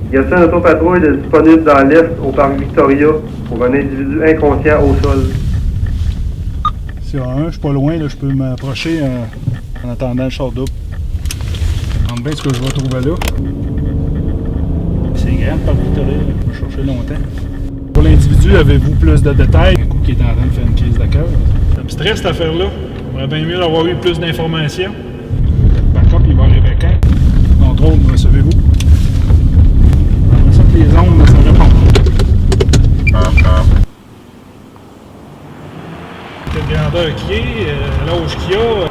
Y a-t-il un autopatrouille disponible dans l'Est au parc Victoria pour un individu inconscient au sol? S'il y en a un, je suis pas loin, là, je peux m'approcher en attendant le char double. Demande bien ce que je vais trouver là. C'est grand, le parc Victoria, je vais chercher longtemps. Pour l'individu, avez-vous plus de détails? Un coup qui est en train de faire une crise de cœur. Ça me stresse cette affaire-là. J'aimerais bien mieux d'avoir eu plus d'informations. Le backup, il va arriver quand? Contrôle, recevez-vous? Ça que les ondes, ça répond. Quelle grandeur qu'il est, l'âge qu'il a.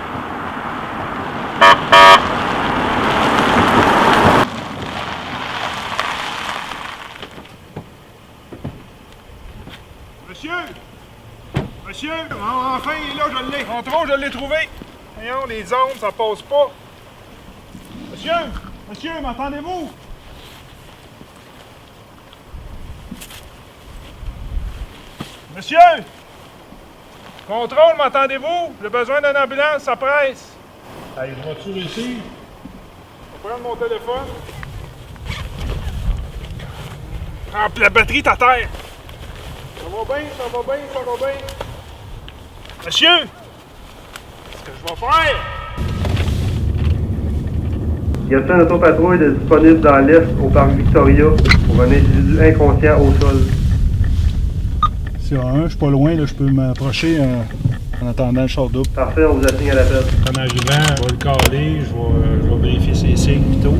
Monsieur! Monsieur! Enfin, il est là, je l'ai! Contrôle, je l'ai trouvé! Voyons, les ondes, ça passe pas. Monsieur! Monsieur, m'entendez-vous? Monsieur! Contrôle, m'entendez-vous? J'ai besoin d'une ambulance, ça presse. Allez, je vais-tu réussir? Je vais prendre mon téléphone. Ah, puis la batterie est à terre. Ça va bien, ça va bien, ça va bien. Monsieur! Qu'est-ce que je vais faire? Y a-t-il un autopatrouille disponible dans l'Est au parc Victoria pour un individu inconscient au sol? S'il y en a un, je suis pas loin, là, je peux m'approcher en attendant le char double. Parfait, on vous assigne à l'appel. En arrivant, je vais le caler, je vais vérifier ses signes plutôt.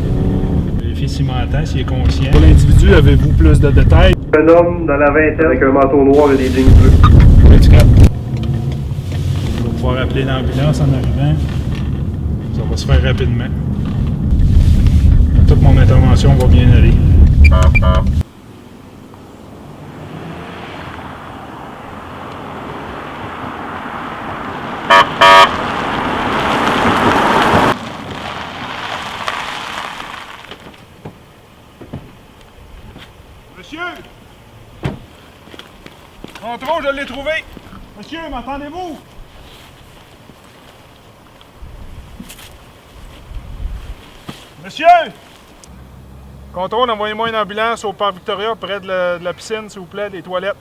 Vérifier s'il m'entend, s'il est conscient. Pour l'individu, avez-vous plus de détails? Un homme dans la vingtaine avec un manteau noir et des jeans bleus. Je vais pouvoir appeler l'ambulance en arrivant. Ça va se faire rapidement. Toute mon intervention va bien aller. Monsieur! Contrôle, je l'ai trouvé! Monsieur, m'entendez-vous? Monsieur! Contrôle, envoyez-moi une ambulance au parc Victoria près de la piscine, s'il vous plaît, des toilettes.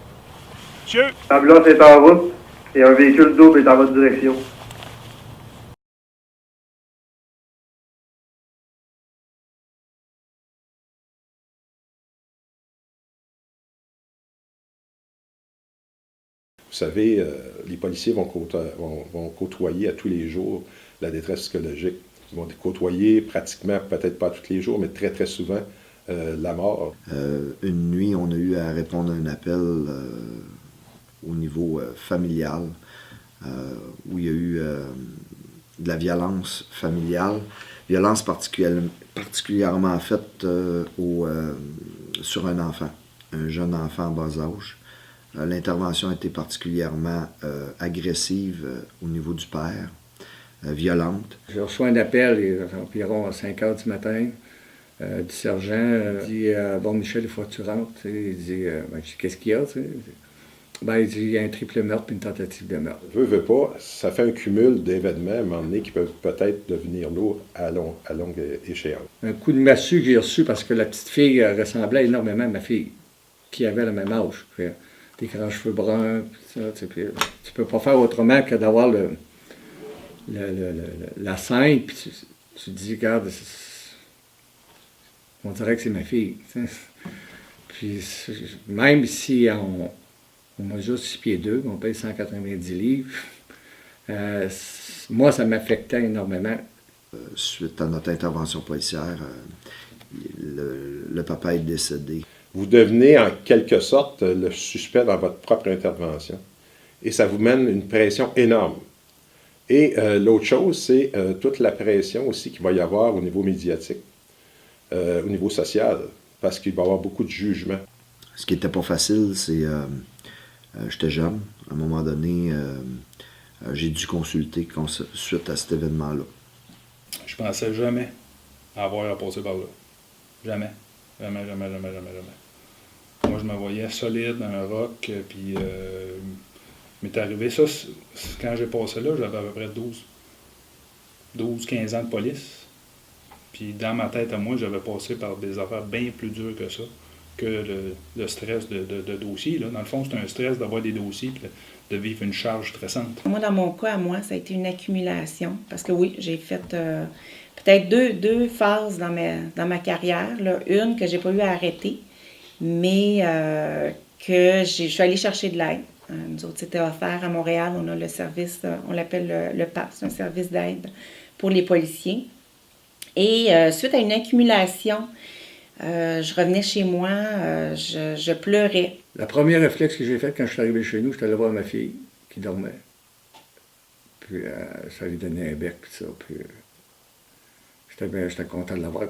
Monsieur! L'ambulance est en route et un véhicule double est en votre direction. Vous savez, les policiers vont côtoyer à tous les jours la détresse psychologique. Ils vont côtoyer pratiquement, peut-être pas tous les jours, mais très très souvent, la mort. Une nuit, on a eu à répondre à un appel au niveau familial, où il y a eu de la violence familiale, violence particulièrement faite sur un enfant, un jeune enfant en bas âge. L'intervention a été particulièrement agressive au niveau du père, violente. J'ai reçu un appel environ à 5 h du matin du sergent. Il dit bon, Michel, il faut que tu rentres. Il dit qu'est-ce qu'il y a? Il dit il y a un triple meurtre et une tentative de meurtre. Veut pas, ça fait un cumul d'événements à un moment donné qui peuvent peut-être devenir lourds à longue échéance. Un coup de massue que j'ai reçu parce que la petite fille ressemblait énormément à ma fille, qui avait le même âge. Des grands cheveux bruns, puis ça, puis tu peux pas faire autrement que d'avoir la scène, puis tu te dis, regarde, on dirait que c'est ma fille. Puis même si on mesure 6 pieds 2, on paye 190 livres, moi, ça m'affectait énormément. Suite à notre intervention policière, le papa est décédé. Vous devenez en quelque sorte le suspect dans votre propre intervention. Et ça vous mène une pression énorme. Et l'autre chose, c'est toute la pression aussi qu'il va y avoir au niveau médiatique, au niveau social, parce qu'il va y avoir beaucoup de jugements. Ce qui n'était pas facile, c'est... j'étais jeune. À un moment donné, j'ai dû consulter suite à cet événement-là. Je pensais jamais avoir à passer par là. Jamais. Jamais. Moi, je me voyais solide, un rock, puis m'est arrivé ça, quand j'ai passé là, j'avais à peu près 12-15 ans de police. Puis dans ma tête à moi, j'avais passé par des affaires bien plus dures que ça, que le stress de dossier. Là. Dans le fond, c'est un stress d'avoir des dossiers et de vivre une charge stressante. Moi, dans mon cas, à moi, ça a été une accumulation. Parce que oui, j'ai fait peut-être deux phases dans ma carrière. Là. Une que j'ai pas eu à arrêter, mais que je suis allée chercher de l'aide. Nous autres, c'était offert à Montréal. On a le service, on l'appelle le PAP, c'est un service d'aide pour les policiers. Et suite à une accumulation, je revenais chez moi, je pleurais. Le premier réflexe que j'ai fait quand je suis arrivé chez nous, j'étais allé voir ma fille qui dormait. Puis ça lui donnait un bec, puis ça. Puis j'étais content de l'avoir.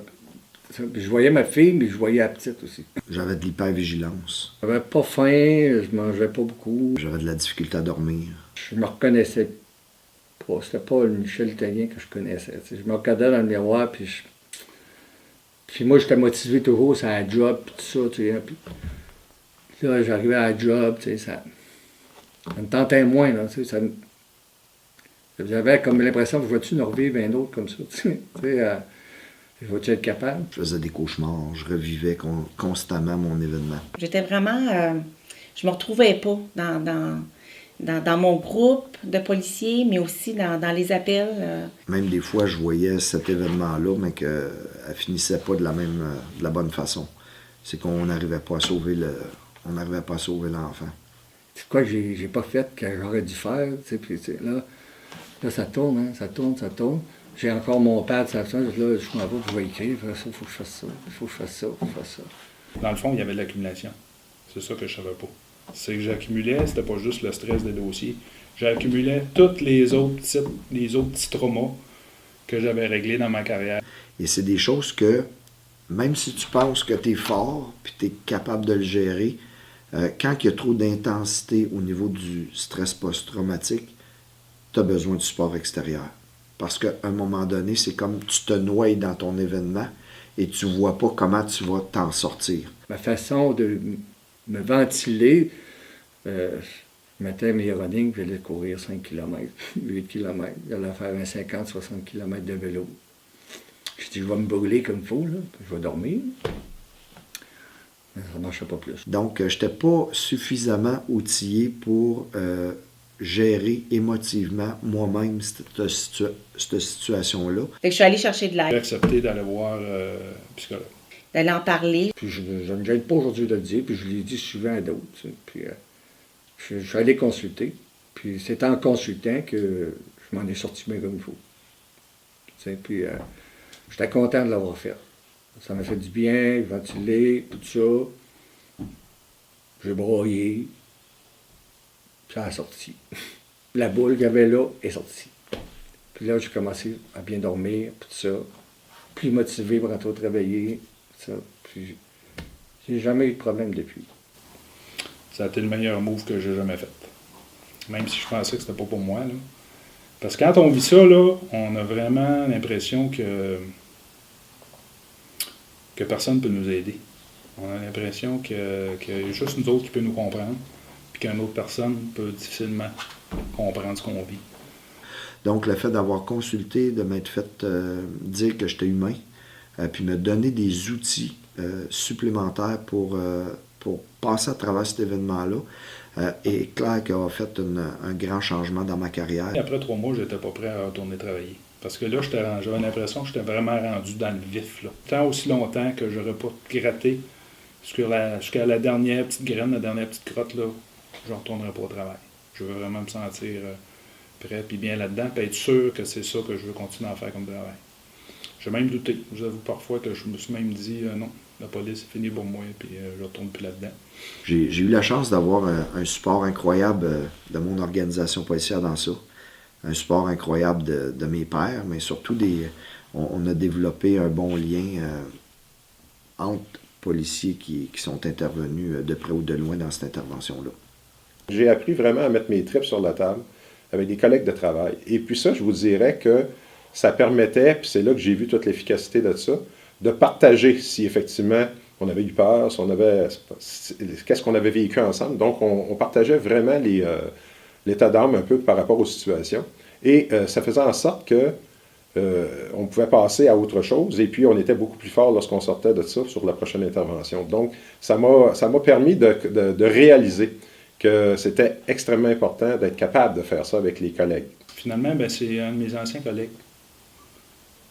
Puis je voyais ma fille, mais je voyais la petite aussi. J'avais de l'hypervigilance. J'avais pas faim, je mangeais pas beaucoup. J'avais de la difficulté à dormir. Je me reconnaissais pas. C'était pas le Michel Italien que je connaissais. T'sais. Je me regardais dans le miroir, puis moi, j'étais motivé toujours sur la job, puis tout ça. T'sais, puis là, j'arrivais à la job, ça me tentait moins. Là, j'avais comme l'impression que vois-tu nous revivre un autre comme ça. Vas-tu être capable? Je faisais des cauchemars, je revivais constamment mon événement. J'étais vraiment... je me retrouvais pas dans mon groupe de policiers, mais aussi dans les appels. Même des fois, je voyais cet événement-là, mais qu'elle finissait pas de la bonne façon. C'est qu'on n'arrivait pas à sauver l'enfant. C'est quoi que j'ai pas fait, que j'aurais dû faire, puis là, ça tourne, hein, ça tourne. J'ai encore mon pad, là, je m'en vais, je vais écrire, il faut que je fasse ça, il faut que je fasse ça, il faut que je fasse ça. Dans le fond, il y avait de l'accumulation. C'est ça que je savais pas. C'est que j'accumulais, c'était pas juste le stress des dossiers. J'accumulais tous les autres petits traumas que j'avais réglés dans ma carrière. Et c'est des choses que, même si tu penses que tu es fort, puis tu es capable de le gérer, quand il y a trop d'intensité au niveau du stress post-traumatique, tu as besoin de support extérieur. Parce qu'à un moment donné, c'est comme tu te noies dans ton événement et tu ne vois pas comment tu vas t'en sortir. Ma façon de me ventiler, je mettais mes running, j'allais courir 5 km, 8 km, j'allais faire un 50-60 km de vélo. Je dis, je vais me brûler comme il faut, là, je vais dormir. Mais ça ne marchait pas plus. Donc, je n'étais pas suffisamment outillé pour gérer émotivement moi-même cette situation-là. Fait que je suis allée chercher de J'ai l'aide, accepté d'aller voir psychologue. d'aller en parler. Puis je ne me gêne pas aujourd'hui de le dire, puis je l'ai dit souvent à d'autres. Puis je suis allé consulter, puis c'est en consultant que je m'en ai sorti bien comme il faut. Puis j'étais content de l'avoir fait. Ça m'a fait du bien, ventiler, tout ça. J'ai broyé. Ça a sorti. La boule qu'il y avait là est sortie. Puis là, j'ai commencé à bien dormir, puis tout ça. Plus motivé pour rentrer au travailler, tout ça. Puis j'ai jamais eu de problème depuis. Ça a été le meilleur move que j'ai jamais fait. Même si je pensais que c'était pas pour moi. Là. Parce que quand on vit ça, là, on a vraiment l'impression que personne ne peut nous aider. On a l'impression qu'il y a juste nous autres qui peut nous comprendre, puis qu'une autre personne peut difficilement comprendre ce qu'on vit. Donc, le fait d'avoir consulté, de m'être fait dire que j'étais humain, puis me donner des outils supplémentaires pour passer à travers cet événement-là, est clair qu'il a fait un grand changement dans ma carrière. Et après 3 mois, j'étais pas prêt à retourner travailler. Parce que là, j'avais l'impression que j'étais vraiment rendu dans le vif. Là. Tant aussi longtemps que j'aurais pas gratté jusqu'à la dernière petite graine, la dernière petite crotte, là, je ne retournerai pas au travail. Je veux vraiment me sentir prêt et bien là-dedans, puis être sûr que c'est ça que je veux continuer à faire comme travail. J'ai même douté. Je vous avoue parfois que je me suis même dit non, la police c'est fini pour moi, puis je ne retourne plus là-dedans. J'ai eu la chance d'avoir un support incroyable de mon organisation policière dans ça. Un support incroyable de mes pairs, mais surtout on a développé un bon lien entre policiers qui sont intervenus de près ou de loin dans cette intervention-là. J'ai appris vraiment à mettre mes tripes sur la table avec des collègues de travail. Et puis ça, je vous dirais que ça permettait, puis c'est là que j'ai vu toute l'efficacité de ça, de partager si effectivement on avait eu peur, qu'est-ce qu'on avait vécu ensemble. Donc, on partageait vraiment l'état d'âme un peu par rapport aux situations. Et ça faisait en sorte que on pouvait passer à autre chose et puis on était beaucoup plus fort lorsqu'on sortait de ça sur la prochaine intervention. Donc, ça m'a permis de réaliser que c'était extrêmement important d'être capable de faire ça avec les collègues. Finalement, c'est un de mes anciens collègues,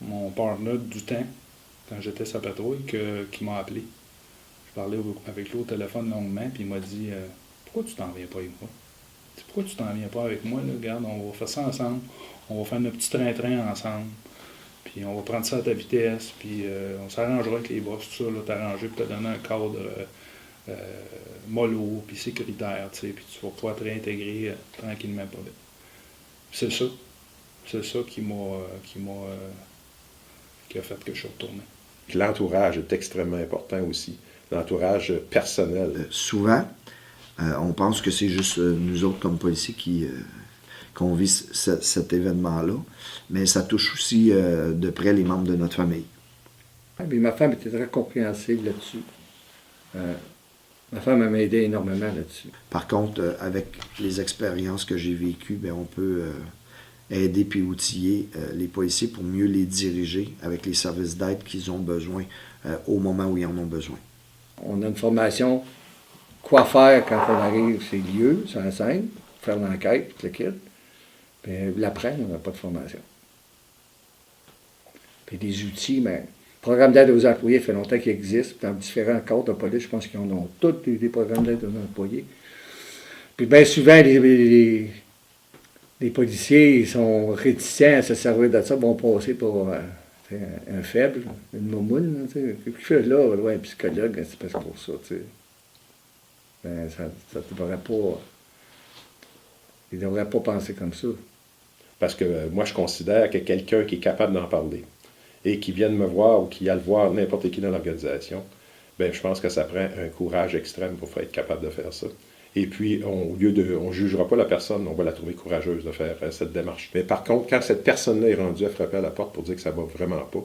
mon partner du temps, quand j'étais sa patrouille, qui m'a appelé. Je parlais avec lui au téléphone longuement, puis il m'a dit pourquoi tu t'en viens pas avec moi? Pourquoi tu t'en viens pas avec moi? Là? Regarde, on va faire ça ensemble, on va faire notre petit train-train ensemble, puis on va prendre ça à ta vitesse, puis on s'arrangera avec les boss, tout ça, t'arranger pour te donner un cadre mollo, puis sécuritaire, puis tu vas pouvoir te réintégrer tranquillement pas vite. C'est ça. C'est ça qui a fait que je suis retourné. L'entourage est extrêmement important aussi. L'entourage personnel. Souvent, on pense que c'est juste nous autres comme policiers qu'on vit cet événement-là, mais ça touche aussi de près les membres de notre famille. Mais ma femme était très compréhensive là-dessus. Ma femme m'a aidé énormément là-dessus. Par contre, avec les expériences que j'ai vécues, bien, on peut aider puis outiller les policiers pour mieux les diriger avec les services d'aide qu'ils ont besoin au moment où ils en ont besoin. On a une formation quoi faire quand on arrive sur les lieux, sur la scène, faire l'enquête, tout le kit. Puis l'après, on n'a pas de formation. Puis des outils, mais le programme d'aide aux employés, ça fait longtemps qu'il existe. Dans différents corps de police, je pense qu'ils en ont tous des programmes d'aide aux employés. Puis bien souvent, les policiers ils sont réticents à se servir de ça, vont passer pour un faible, une moumoune. Qu'est-ce qu'il fait là? Ouais, un psychologue, c'est parce que pour ça. Ben, ça devrait pas. Ils ne devraient pas penser comme ça. Parce que moi, je considère que quelqu'un qui est capable d'en parler et qui vient de me voir ou qui a le voir n'importe qui dans l'organisation, ben, je pense que ça prend un courage extrême pour être capable de faire ça. Et puis, on ne jugera pas la personne, on va la trouver courageuse de faire cette démarche. Mais par contre, quand cette personne-là est rendue à frapper à la porte pour dire que ça ne va vraiment pas,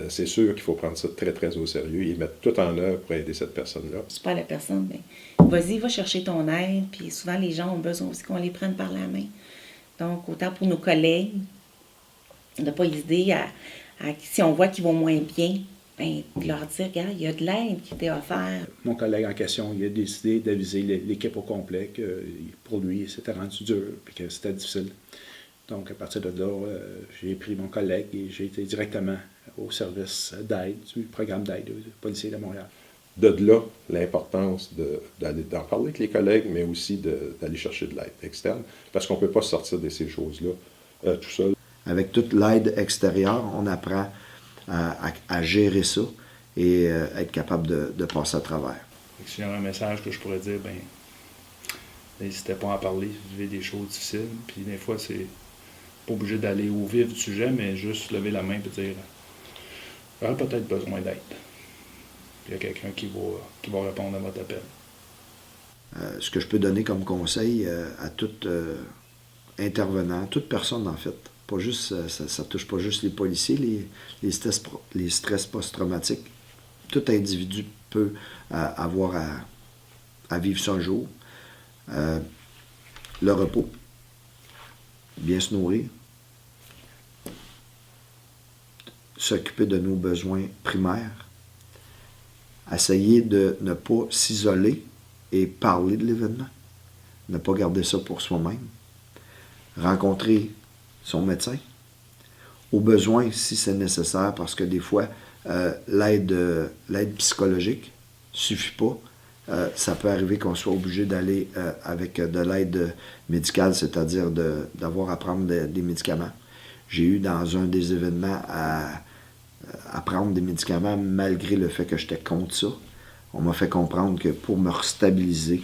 c'est sûr qu'il faut prendre ça très, très au sérieux et mettre tout en œuvre pour aider cette personne-là. C'est pas la personne, mais vas-y, va chercher ton aide. Puis souvent, les gens ont besoin aussi qu'on les prenne par la main. Donc, autant pour nos collègues, de ne pas hésiter à si on voit qu'ils vont moins bien, ben, de leur dire, regarde, il y a de l'aide qui t'est offerte. Mon collègue en question, il a décidé d'aviser l'équipe au complet que pour lui, c'était rendu dur et que c'était difficile. Donc, à partir de là, j'ai pris mon collègue et j'ai été directement au service d'aide, du programme d'aide des policiers de Montréal. De là, l'importance d'en parler avec les collègues, mais aussi d'aller chercher de l'aide externe, parce qu'on ne peut pas sortir de ces choses-là tout seul. Avec toute l'aide extérieure, on apprend à gérer ça et être capable de passer à travers. S'il y a un message que je pourrais dire, ben, n'hésitez pas à en parler, vous vivez des choses difficiles, puis des fois, c'est pas obligé d'aller au vif du sujet, mais juste lever la main et dire j'aurais peut-être besoin d'aide. Il y a quelqu'un qui va répondre à votre appel. Ce que je peux donner comme conseil à tout intervenant, toute personne en fait, pas juste, ça touche pas juste les policiers, les stress post-traumatiques. Tout individu peut avoir à vivre ça un jour. Le repos, bien se nourrir, s'occuper de nos besoins primaires, essayer de ne pas s'isoler et parler de l'événement, ne pas garder ça pour soi-même, rencontrer son médecin, au besoin si c'est nécessaire, parce que des fois, l'aide psychologique ne suffit pas. Ça peut arriver qu'on soit obligé d'aller avec de l'aide médicale, c'est-à-dire d'avoir à prendre des médicaments. J'ai eu dans un des événements à prendre des médicaments malgré le fait que j'étais contre ça. On m'a fait comprendre que pour me restabiliser,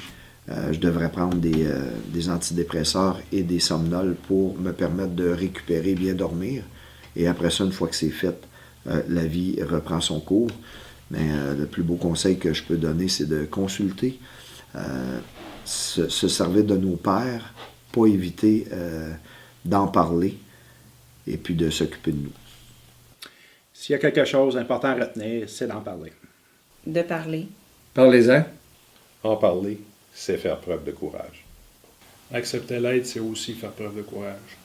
je devrais prendre des antidépresseurs et des somnols pour me permettre de récupérer, bien dormir. Et après ça, une fois que c'est fait, la vie reprend son cours. Mais le plus beau conseil que je peux donner, c'est de consulter, se servir de nos pairs, pas éviter d'en parler et puis de s'occuper de nous. S'il y a quelque chose d'important à retenir, c'est d'en parler. De parler. Parlez-en. En parler, c'est faire preuve de courage. Accepter l'aide, c'est aussi faire preuve de courage.